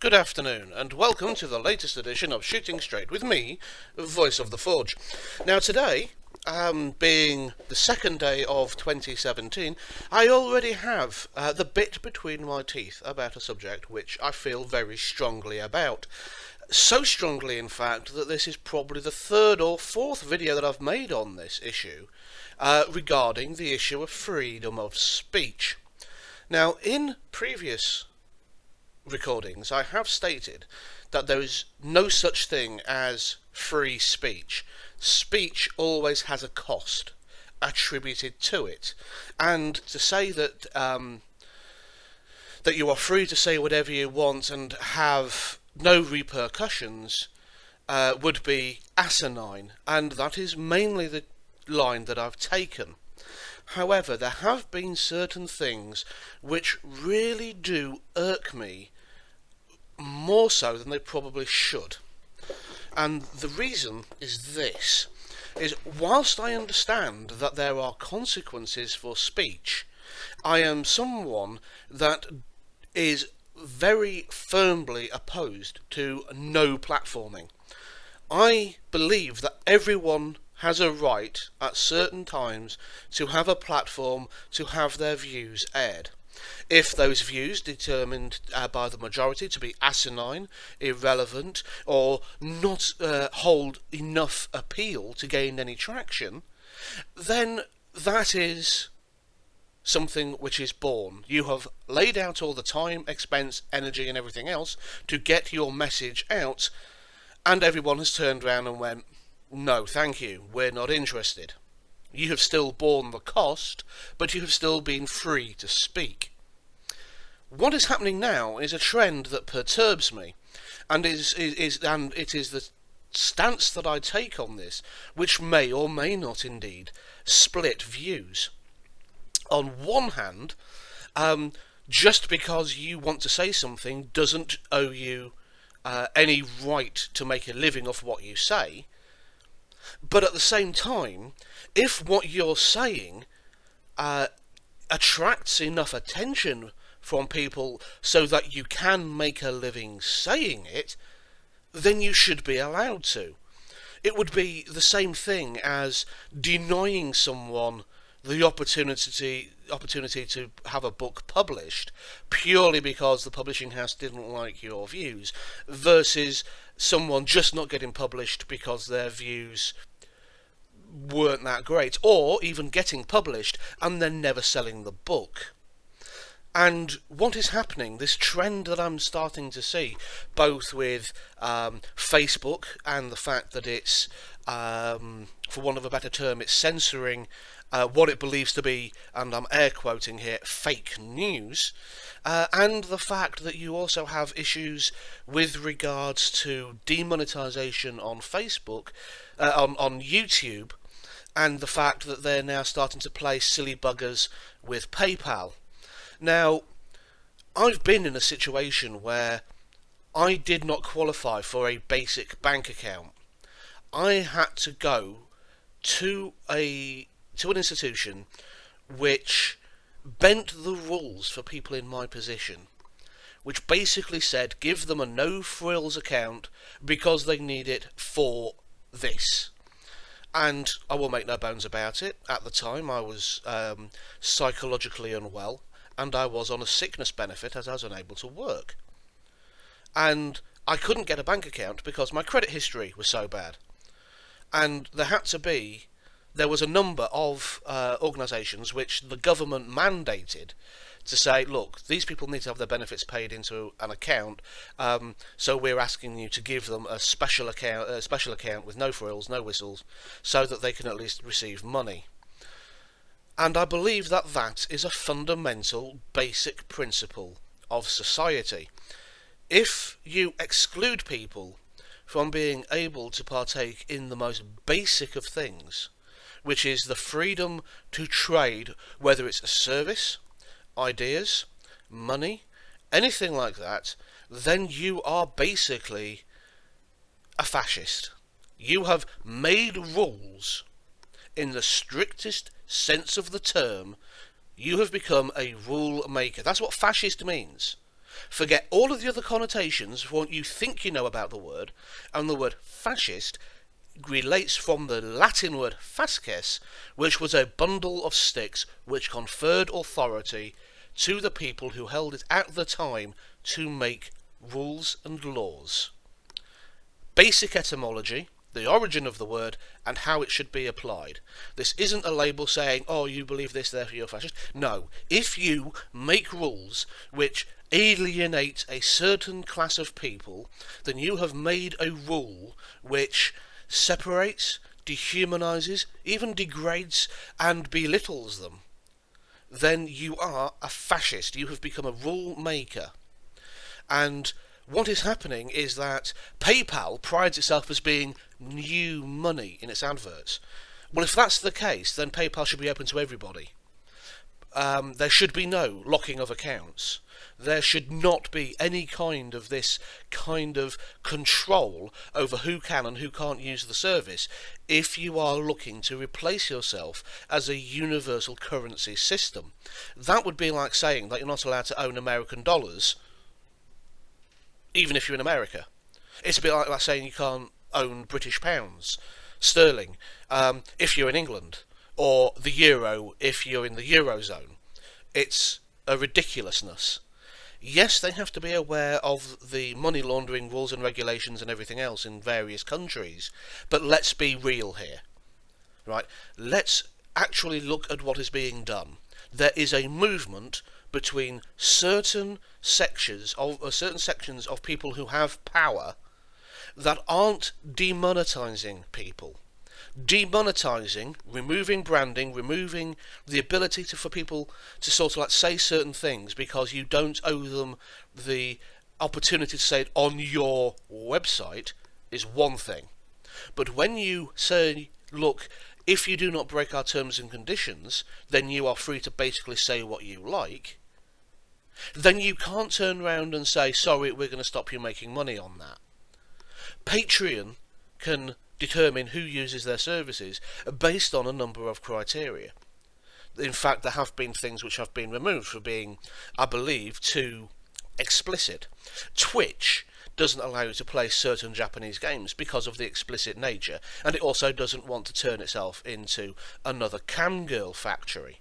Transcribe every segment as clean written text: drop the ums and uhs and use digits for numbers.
Good afternoon, and welcome to the latest edition of Shooting Straight with me, Voice of the Forge. Now today, being the second day of 2017, I already have the bit between my teeth about a subject which I feel very strongly about. So strongly, in fact, that this is probably the third or fourth video that I've made on this issue regarding the issue of freedom of speech. Now, in previous recordings, I have stated that there is no such thing as free speech. Speech always has a cost attributed to it, and to say that that you are free to say whatever you want and have no repercussions would be asinine, and that is mainly the line that I've taken. However, there have been certain things which really do irk me more so than they probably should. And the reason is this, is whilst I understand that there are consequences for speech, I am someone that is very firmly opposed to no platforming. I believe that everyone has a right at certain times to have a platform to have their views aired. If those views determined by the majority to be asinine, irrelevant, or not hold enough appeal to gain any traction, then that is something which is born. You have laid out all the time, expense, energy and everything else to get your message out, and everyone has turned around and went, no, thank you, we're not interested. You have still borne the cost, but you have still been free to speak. What is happening now is a trend that perturbs me, and it is the stance that I take on this, which may or may not indeed split views. On one hand, just because you want to say something doesn't owe you any right to make a living off what you say. But at the same time, if what you're saying attracts enough attention from people so that you can make a living saying it, then you should be allowed to. It would be the same thing as denying someone the opportunity to have a book published purely because the publishing house didn't like your views, versus someone just not getting published because their views weren't that great, or even getting published and then never selling the book. And what is happening, this trend that I'm starting to see, both with Facebook and the fact that it's, for want of a better term, it's censoring what it believes to be, and I'm air quoting here, fake news, and the fact that you also have issues with regards to demonetization on Facebook, on YouTube, and the fact that they're now starting to play silly buggers with PayPal. Now, I've been in a situation where I did not qualify for a basic bank account. I had to go to an institution which bent the rules for people in my position, which basically said give them a no-frills account because they need it for this. And I will make no bones about it, at the time I was psychologically unwell, and I was on a sickness benefit as I was unable to work. And I couldn't get a bank account because my credit history was so bad. And there was a number of organisations which the government mandated to say, look, these people need to have their benefits paid into an account, so we're asking you to give them a special account with no frills, no whistles, so that they can at least receive money. And I believe that that is a fundamental, basic principle of society. If you exclude people from being able to partake in the most basic of things, which is the freedom to trade, whether it's a service, ideas, money, anything like that, then you are basically a fascist. You have made rules in the strictest sense of the term. You have become a rule maker. That's what fascist means. Forget all of the other connotations for what you think you know about the word, and the word fascist relates from the Latin word fasces, which was a bundle of sticks which conferred authority to the people who held it at the time to make rules and laws. Basic etymology, the origin of the word, and how it should be applied. This isn't a label saying, oh, you believe this, therefore you're fascist. No, if you make rules which alienate a certain class of people, then you have made a rule which separates, dehumanises, even degrades and belittles them. Then you are a fascist. You have become a rule maker. And what is happening is that PayPal prides itself as being new money in its adverts. Well, if that's the case, then PayPal should be open to everybody. There should be no locking of accounts. There should not be any kind of this kind of control over who can and who can't use the service if you are looking to replace yourself as a universal currency system. That would be like saying that you're not allowed to own American dollars even if you're in America. It's a bit like saying you can't own British pounds, sterling, if you're in England, or the euro if you're in the Eurozone. It's a ridiculousness. Yes, they have to be aware of the money laundering rules and regulations and everything else in various countries, but let's be real here, right? Let's actually look at what is being done. There is a movement between certain sections of people who have power that aren't demonetizing people. Demonetizing, removing branding, removing the ability for people to sort of like say certain things because you don't owe them the opportunity to say it on your website is one thing. But when you say, look, if you do not break our terms and conditions, then you are free to basically say what you like, then you can't turn around and say, sorry, we're going to stop you making money on that. Patreon can determine who uses their services based on a number of criteria. In fact, there have been things which have been removed for being, I believe, too explicit. Twitch doesn't allow you to play certain Japanese games because of the explicit nature, and it also doesn't want to turn itself into another camgirl factory.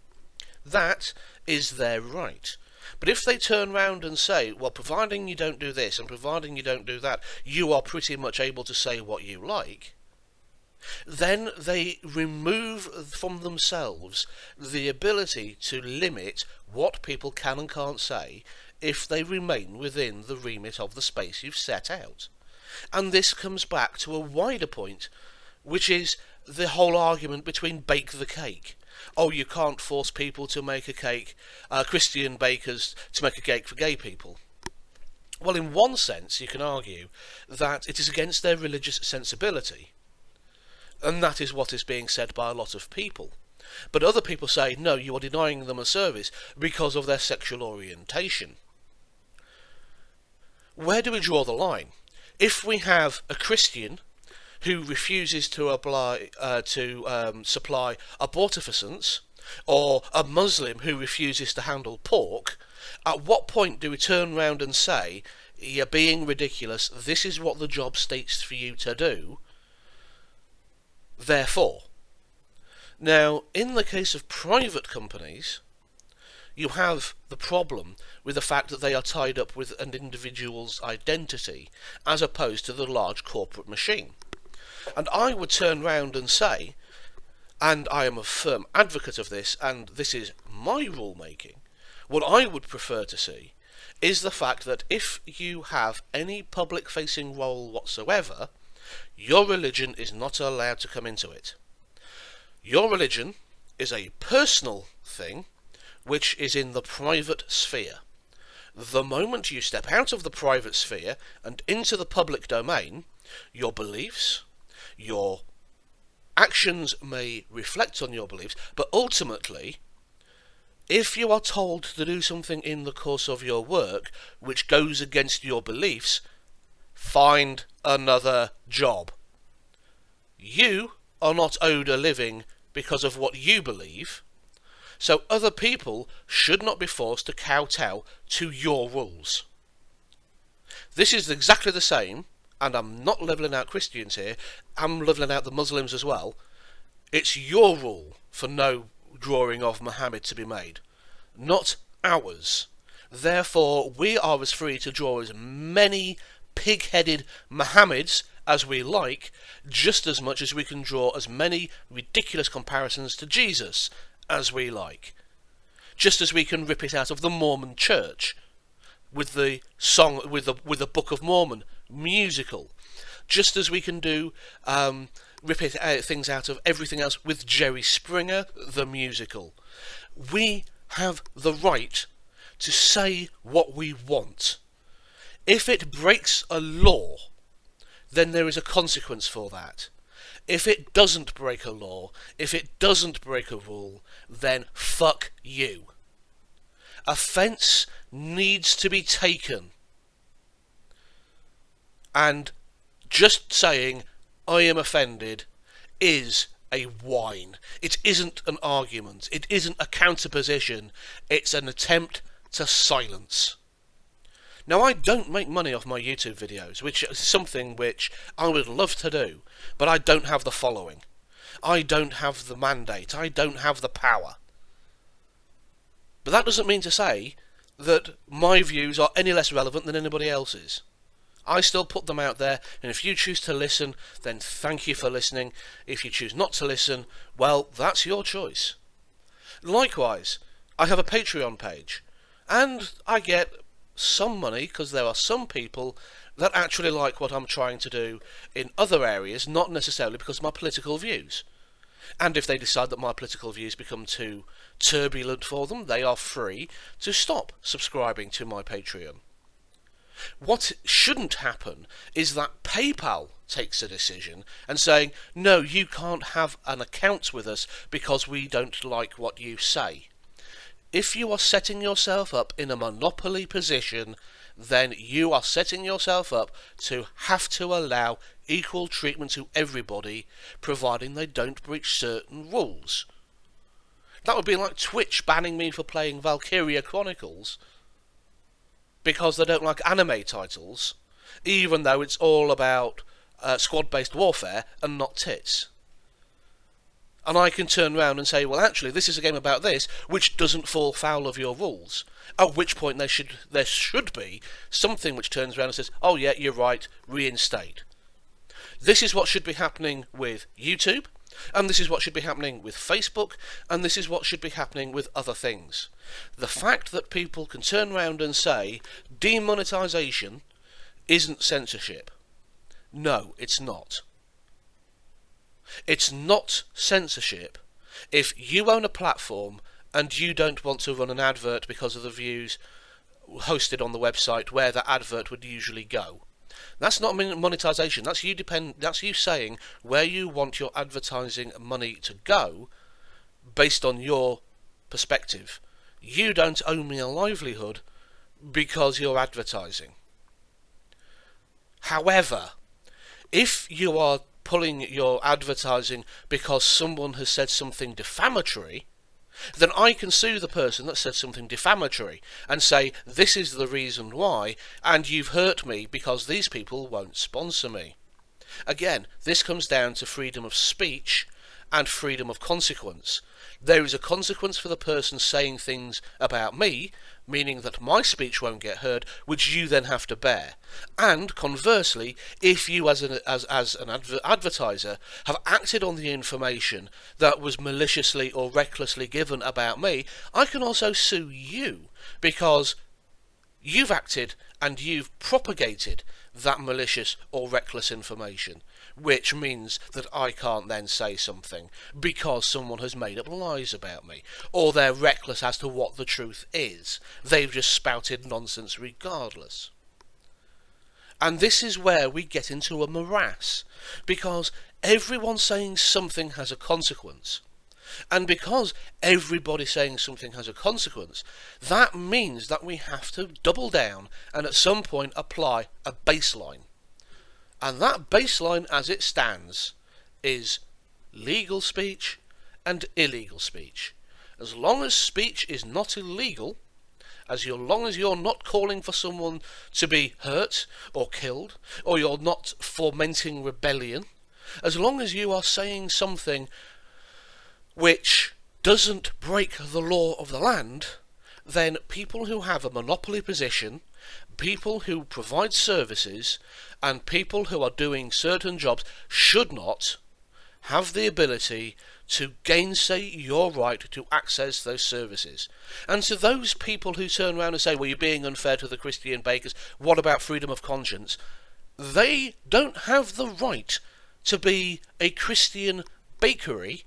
That is their right. But if they turn round and say, well, providing you don't do this and providing you don't do that, you are pretty much able to say what you like, then they remove from themselves the ability to limit what people can and can't say if they remain within the remit of the space you've set out. And this comes back to a wider point, which is the whole argument between bake the cake. Oh, you can't force people to make a cake, Christian bakers to make a cake for gay people. Well, in one sense, you can argue that it is against their religious sensibility. And that is what is being said by a lot of people. But other people say, no, you are denying them a service because of their sexual orientation. Where do we draw the line? If we have a Christian who refuses to supply abortifacients, or a Muslim who refuses to handle pork, at what point do we turn round and say, you're being ridiculous, this is what the job states for you to do, therefore? Now, in the case of private companies, you have the problem with the fact that they are tied up with an individual's identity as opposed to the large corporate machine. And I would turn round and say, and I am a firm advocate of this, and this is my rule making, what I would prefer to see is the fact that if you have any public facing role whatsoever, your religion is not allowed to come into it. Your religion is a personal thing which is in the private sphere. The moment you step out of the private sphere and into the public domain, your beliefs, your actions may reflect on your beliefs, but ultimately, if you are told to do something in the course of your work which goes against your beliefs, find another job. You are not owed a living because of what you believe, so other people should not be forced to kowtow to your rules. This is exactly the same, and I'm not levelling out Christians here, I'm levelling out the Muslims as well. It's your rule for no drawing of Muhammad to be made, not ours. Therefore, we are as free to draw as many pig-headed Muhammads as we like, just as much as we can draw as many ridiculous comparisons to Jesus as we like. Just as we can rip it out of the Mormon Church with the song, with the Book of Mormon musical. Just as we can do rip it out, things out of everything else with Jerry Springer the musical. We have the right to say what we want. If it breaks a law, then there is a consequence for that. If it doesn't break a law, if it doesn't break a rule, then fuck you. Offence needs to be taken. And just saying, I am offended, is a whine. It isn't an argument. It isn't a counterposition. It's an attempt to silence. Now, I don't make money off my YouTube videos, which is something which I would love to do, but I don't have the following. I don't have the mandate. I don't have the power. But that doesn't mean to say that my views are any less relevant than anybody else's. I still put them out there, and if you choose to listen, then thank you for listening. If you choose not to listen, well, that's your choice. Likewise, I have a Patreon page, and I get some money because there are some people that actually like what I'm trying to do in other areas, not necessarily because of my political views. And if they decide that my political views become too turbulent for them, they are free to stop subscribing to my Patreon. What shouldn't happen is that PayPal takes a decision and saying, no, you can't have an account with us because we don't like what you say. If you are setting yourself up in a monopoly position, then you are setting yourself up to have to allow equal treatment to everybody, providing they don't breach certain rules. That would be like Twitch banning me for playing Valkyria Chronicles because they don't like anime titles, even though it's all about squad-based warfare and not tits. And I can turn around and say, well, actually, this is a game about this, which doesn't fall foul of your rules. At which point there should be something which turns around and says, oh yeah, you're right, reinstate. This is what should be happening with YouTube, and this is what should be happening with Facebook, and this is what should be happening with other things. The fact that people can turn around and say, demonetization isn't censorship. No, it's not. It's not censorship if you own a platform and you don't want to run an advert because of the views hosted on the website where that advert would usually go. That's not monetization. That's you saying where you want your advertising money to go based on your perspective. You don't owe me a livelihood because you're advertising. However, if you are pulling your advertising because someone has said something defamatory, then I can sue the person that said something defamatory and say, this is the reason why, and you've hurt me because these people won't sponsor me. Again, this comes down to freedom of speech and freedom of consequence. There is a consequence for the person saying things about me, meaning that my speech won't get heard, which you then have to bear. And conversely, if you as an advertiser have acted on the information that was maliciously or recklessly given about me, I can also sue you because you've acted and you've propagated that malicious or reckless information, which means that I can't then say something because someone has made up lies about me, or they're reckless as to what the truth is. They've just spouted nonsense regardless. And this is where we get into a morass, because everyone saying something has a consequence. And because everybody saying something has a consequence, that means that we have to double down and at some point apply a baseline. And that baseline as it stands is legal speech and illegal speech. As long as speech is not illegal, long as you're not calling for someone to be hurt or killed, or you're not fomenting rebellion, as long as you are saying something which doesn't break the law of the land, then people who have a monopoly position, people who provide services, and people who are doing certain jobs should not have the ability to gainsay your right to access those services. And to those people who turn around and say, well, you're being unfair to the Christian bakers, what about freedom of conscience? They don't have the right to be a Christian bakery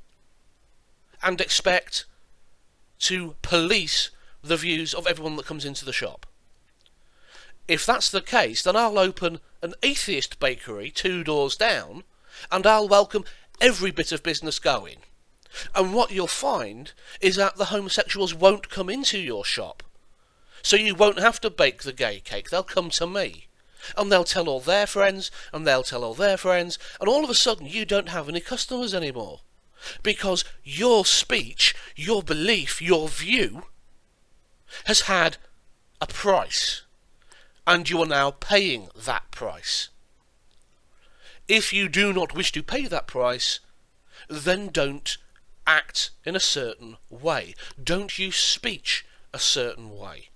and expect to police the views of everyone that comes into the shop. If that's the case, then I'll open an atheist bakery 2 doors down, and I'll welcome every bit of business going. And what you'll find is that the homosexuals won't come into your shop. So you won't have to bake the gay cake, they'll come to me. And they'll tell all their friends, and they'll tell all their friends, and all of a sudden you don't have any customers anymore. Because your speech, your belief, your view has had a price, and you are now paying that price. If you do not wish to pay that price, then don't act in a certain way. Don't use speech a certain way.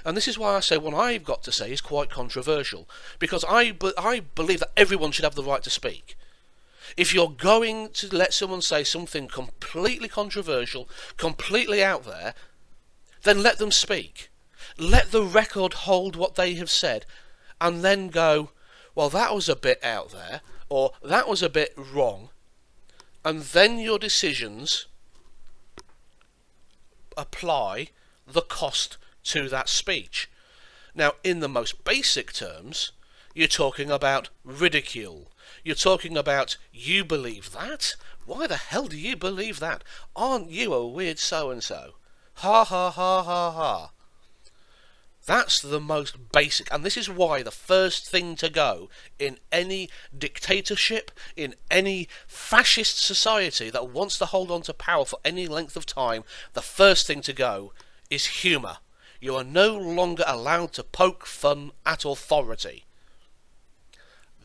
And this is why I say what I've got to say is quite controversial, because I believe that everyone should have the right to speak. If you're going to let someone say something completely controversial, completely out there, then let them speak. Let the record hold what they have said, and then go, well, that was a bit out there, or that was a bit wrong, and then your decisions apply the cost to that speech. Now, in the most basic terms, you're talking about ridicule. You're talking about, you believe that? Why the hell do you believe that? Aren't you a weird so-and-so? Ha ha ha ha ha. That's the most basic, and this is why the first thing to go in any dictatorship, in any fascist society that wants to hold on to power for any length of time, the first thing to go is humour. You are no longer allowed to poke fun at authority.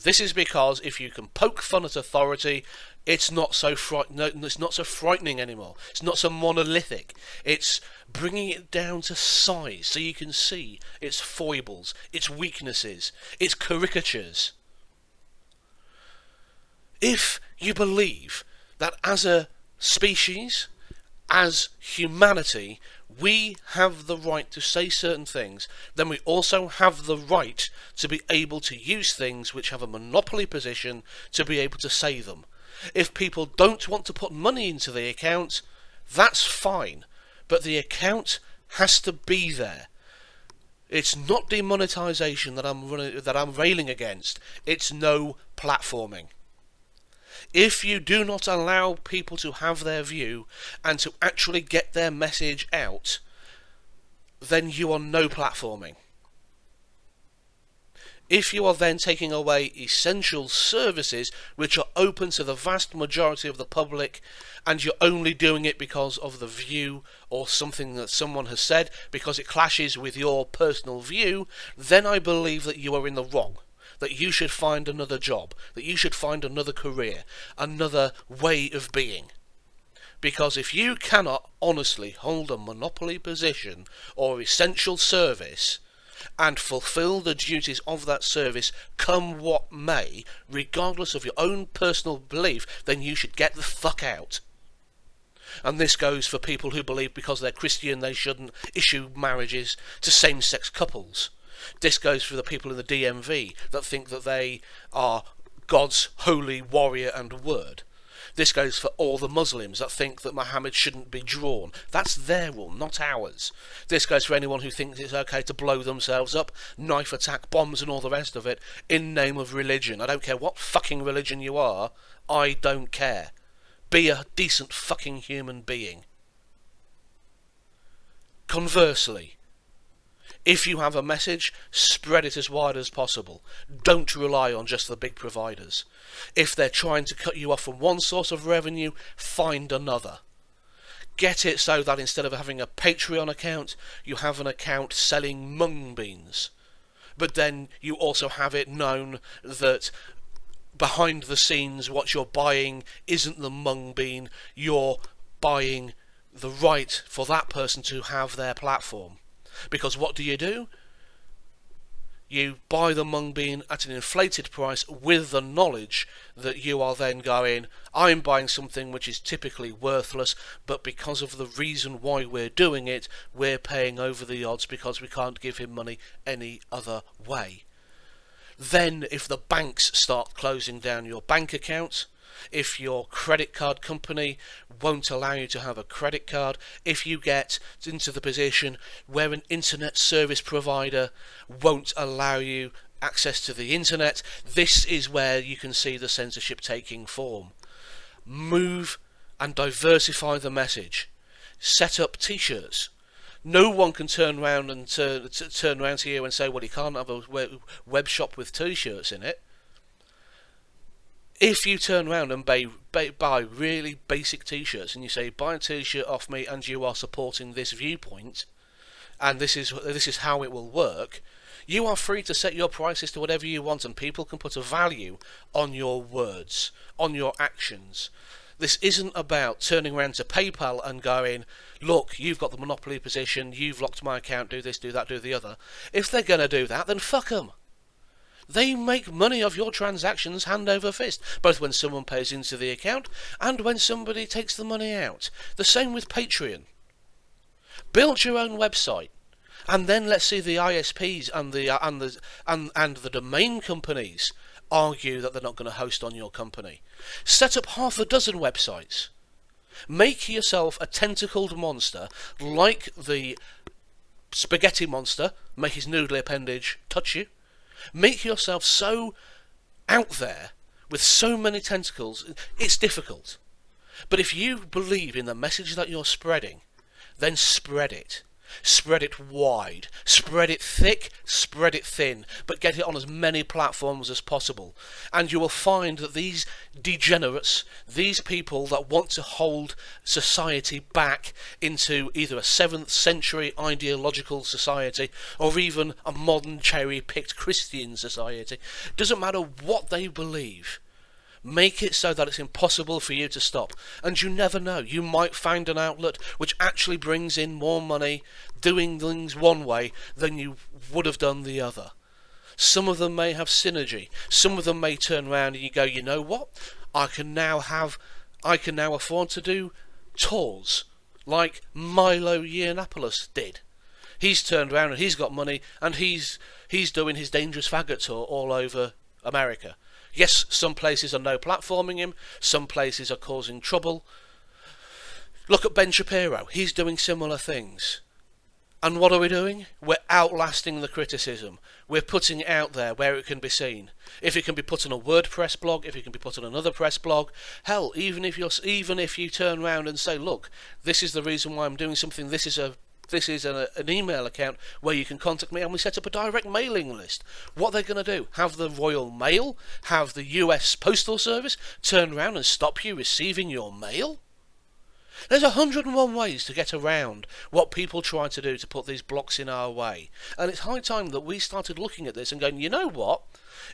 This is because if you can poke fun at authority, it's not so frightening anymore. It's not so monolithic. It's bringing it down to size so you can see its foibles, its weaknesses, its caricatures. If you believe that as a species, as humanity, we have the right to say certain things, then we also have the right to be able to use things which have a monopoly position to be able to say them. If people don't want to put money into the account, that's fine, but the account has to be there. It's not demonetization that I'm railing against. It's no platforming. If you do not allow people to have their view and to actually get their message out, then you are no platforming. If you are then taking away essential services which are open to the vast majority of the public, and you're only doing it because of the view or something that someone has said, because it clashes with your personal view, then I believe that you are in the wrong. That you should find another job, that you should find another career, another way of being. Because if you cannot honestly hold a monopoly position or essential service and fulfill the duties of that service come what may, regardless of your own personal belief, then you should get the fuck out. And this goes for people who believe because they're Christian they shouldn't issue marriages to same-sex couples. This goes for the people in the DMV that think that they are God's holy warrior and word. This goes for all the Muslims that think that Muhammad shouldn't be drawn. That's their rule, not ours. This goes for anyone who thinks it's okay to blow themselves up, knife attack, bombs and all the rest of it in name of religion. I don't care what fucking religion you are. I don't care. Be a decent fucking human being. Conversely, if you have a message, spread it as wide as possible. Don't rely on just the big providers. If they're trying to cut you off from one source of revenue, find another. Get it so that instead of having a Patreon account, you have an account selling mung beans. But then you also have it known that behind the scenes what you're buying isn't the mung bean, you're buying the right for that person to have their platform. Because what do? You buy the mung bean at an inflated price with the knowledge that you are then going, I'm buying something which is typically worthless, but because of the reason why we're doing it, we're paying over the odds because we can't give him money any other way. Then if the banks start closing down your bank account, if your credit card company won't allow you to have a credit card, if you get into the position where an internet service provider won't allow you access to the internet, this is where you can see the censorship taking form. Move and diversify the message. Set up t-shirts. No one can turn around to you and say, well, you can't have a web shop with t-shirts in it. If you turn around and buy really basic t-shirts and you say, buy a t-shirt off me and you are supporting this viewpoint, and this is how it will work, you are free to set your prices to whatever you want, and people can put a value on your words, on your actions. This isn't about turning around to PayPal and going, look, you've got the monopoly position, you've locked my account, do this, do that, do the other. If they're going to do that, then fuck them. They make money off your transactions hand over fist, both when someone pays into the account and when somebody takes the money out. The same with Patreon. Build your own website, and then let's see the ISPs and the domain companies argue that they're not going to host on your company. Set up half a dozen websites. Make yourself a tentacled monster like the spaghetti monster. Make his noodly appendage touch you. Make yourself so out there with so many tentacles, it's difficult. But if you believe in the message that you're spreading, then spread it. Spread it wide, spread it thick, spread it thin, but get it on as many platforms as possible. And you will find that these degenerates, these people that want to hold society back into either a 7th century ideological society or even a modern cherry-picked Christian society, doesn't matter what they believe, make it so that it's impossible for you to stop. And you never know, you might find an outlet which actually brings in more money doing things one way than you would have done the other. Some of them may have synergy. Some of them may turn around and you go, you know what? I can now afford to do tours like Milo Yiannopoulos did. He's turned around and he's got money and he's doing his Dangerous Faggot tour all over America. Yes, some places are no platforming him, some places are causing trouble. Look at Ben Shapiro, he's doing similar things. And what are we doing? We're outlasting the criticism. We're putting it out there where it can be seen. If it can be put on a WordPress blog, if it can be put on another press blog, hell, even if you turn around and say, look, this is the reason why I'm doing something, this is an email account where you can contact me, and we set up a direct mailing list. What they're going to do? Have the Royal Mail, have the US Postal Service turn around and stop you receiving your mail? There's 101 ways to get around what people try to do to put these blocks in our way. And it's high time that we started looking at this and going, you know what?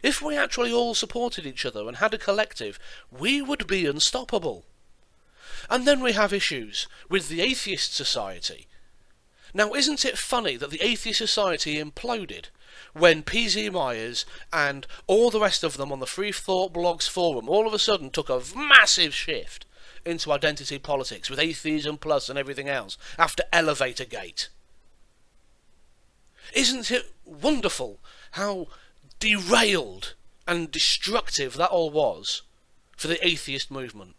If we actually all supported each other and had a collective, we would be unstoppable. And then we have issues with the Atheist Society. Now, isn't it funny that the Atheist Society imploded when PZ Myers and all the rest of them on the Free Thought Blogs forum all of a sudden took a massive shift into identity politics with Atheism Plus and everything else after Elevator Gate? Isn't it wonderful how derailed and destructive that all was for the atheist movement?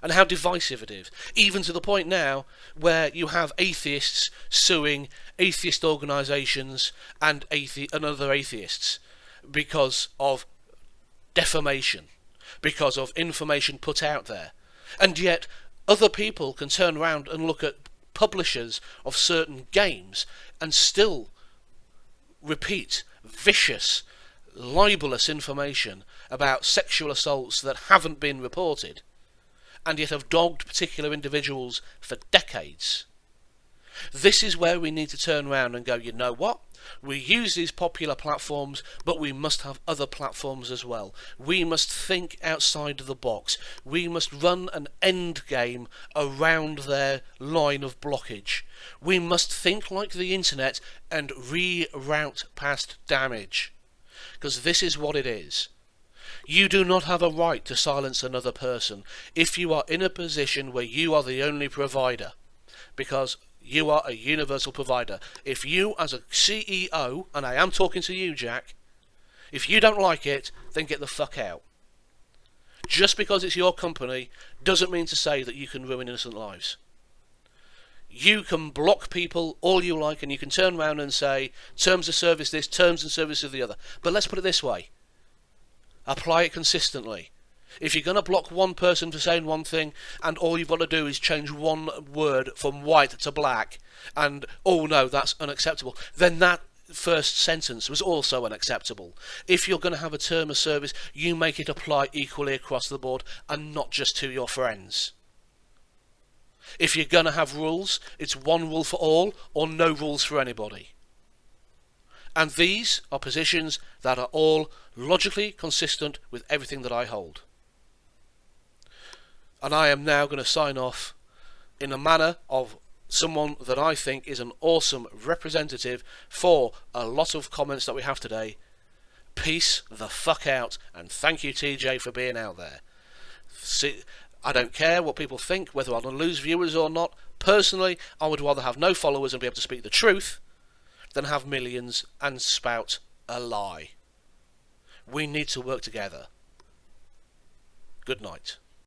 And how divisive it is, even to the point now where you have atheists suing atheist organisations and other atheists because of defamation, because of information put out there. And yet other people can turn around and look at publishers of certain games and still repeat vicious, libelous information about sexual assaults that haven't been reported. and yet have dogged particular individuals for decades. This is where we need to turn around and go, you know what? We use these popular platforms, but we must have other platforms as well. We must think outside of the box. We must run an end game around their line of blockage. We must think like the internet and reroute past damage. Because this is what it is. You do not have a right to silence another person if you are in a position where you are the only provider. Because you are a universal provider. If you as a CEO, and I am talking to you, Jack, if you don't like it, then get the fuck out. Just because it's your company doesn't mean to say that you can ruin innocent lives. You can block people all you like, and you can turn around and say terms of service this, terms and service of the other. But let's put it this way. Apply it consistently. If you're going to block one person for saying one thing, and all you've got to do is change one word from white to black, and oh no, that's unacceptable, then that first sentence was also unacceptable. If you're going to have a term of service, you make it apply equally across the board, and not just to your friends. If you're going to have rules, it's one rule for all, or no rules for anybody. And these are positions that are all logically consistent with everything that I hold. And I am now going to sign off in a manner of someone that I think is an awesome representative for a lot of comments that we have today. Peace the fuck out, and thank you, TJ, for being out there. See, I don't care what people think, whether I'm going to lose viewers or not. Personally, I would rather have no followers and be able to speak the truth than have millions and spout a lie. We need to work together. Good night.